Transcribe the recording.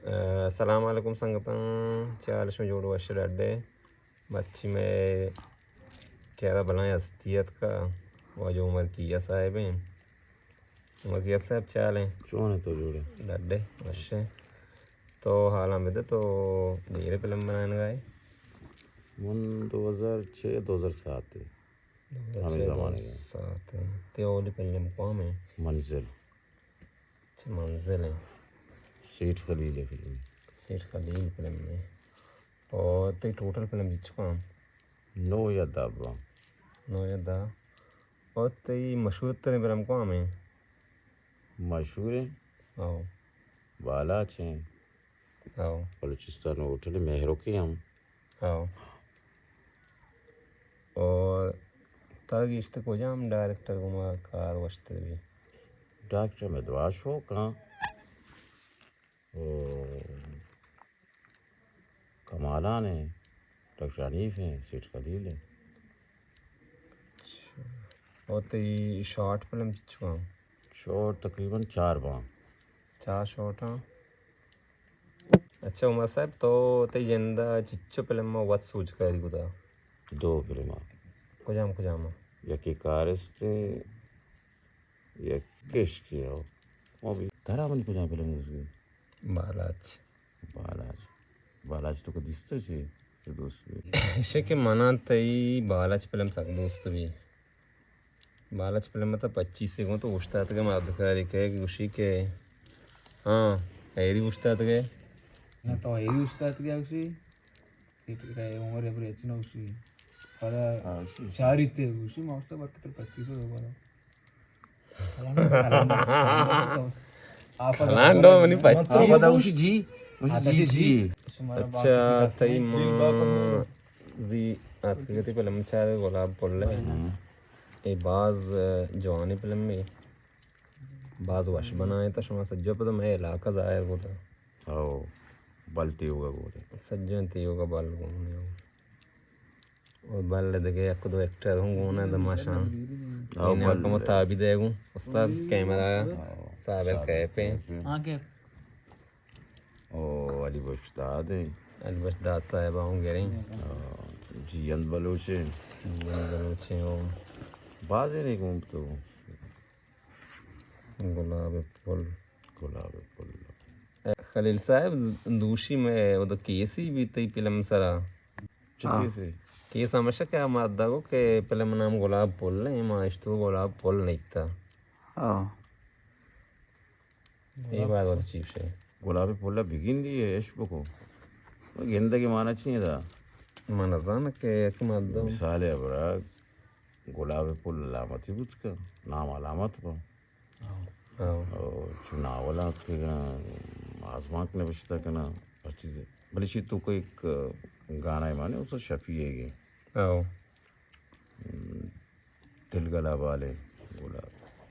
अस्सलाम वालेकुम संगतन चालश में जोड़ वशर अड्डे बच्ची में क्या बनाए हस्तियत का वो जो उमर किया साहब हैं उमर किया साहब चाल हैं कौन है तो जोड़े अड्डे वशे तो हाल में तो धीरे फिल्म बनाने गए मन 2006-2007 हमें ज़माने का साथ हैं तो ओली फिल्म कौन है मंजिल मंजिल है सेठ खलील है फिल्म सेठ खलील फिल्म में और तो टोटल फिल्म जीत चुका हूँ 9 या 10 नो यादा और तो मशहूर तरह फिल्म कौन है मशहूर है आओ बालाच हैं आओ बलूचिस्तान होटल मेहरों के हम आओ और तक इश्त को जाम डायरेक्टर गुमा कार वस्ते भी डॉक्टर में दुआश हो कहाँ कमाला ने डॉक्टर अनीफ हैं सेठ खलील है और तो ये शॉर्ट फिल्म चुका हूँ शॉट तकरीबन 4 बार 4 शॉर्ट हाँ अच्छा उमर साहब तो जिंदा चिच्चो फिल्म में वत सूझ कर गुदा 2 फिल्म कुजाम यकी कारस्ते या किश किया हो वो भी धरा बनी कुछ फिल्म उसकी बालाच बालाज तो को दिसतं शे ते दोस्त ऐसे के मना तई बालाच फिल्म तक दोस्त भी बालाच फिल्म में तो 25 से तो उस्ताद के माधकारी के खुशी के हाँ ऐरी उस्ताद के ना तो ये उस्ताद क्या उसी सीट का उम्र है बच्चे ना उसी पर चार ही थे उसी माउस तो बाकी तो 25 हो गया आप लांडो मनी 25 पता उसी जी जी अच्छा तई मां जी आपके गति फिल्म चार गुलाब बोले ये बाज जवानी फिल्म में बाज वश बनाए तो शुमा सज्जो पे तो मैं इलाका जाहिर होता ओ बलती होगा बोले सज्जन तीयों का बाल घूमने और बाल देखे एक दो एक्टर हूँ गोना तमाशा इन्हें आपको मुताबिक देगूं उस्ताद कैमरा साबिर कह पे आके ओ अली बख्ताद है अलबश दाद साहब आऊँ गे रही जी अंद बलोचे बलोचे हो बाजे नहीं घूम तो गुलाब फूल गुलाब फुल खलील साहब दूषी में वो तो केस ही भी तई फिल्म सरा चुके से केस हमेशा क्या मादा को के फिल्म नाम गुलाब फूल नहीं माश तो गुलाब फूल नहीं था ये बात और चीज है गुलाबी फुल बिगिन दिए यश बको गेंदा की माना चाहिए था मन जान के एक मादा मिसाल है बरा गुलाबी फुल अलामत ही बुझ का नाम अलामत पर और चुनाव वाला के आजमा के बचता का ना अच्छी से भले शी तो कोई एक गाना है माने उससे शफी है ये आओ दिल गला वाले गुलाब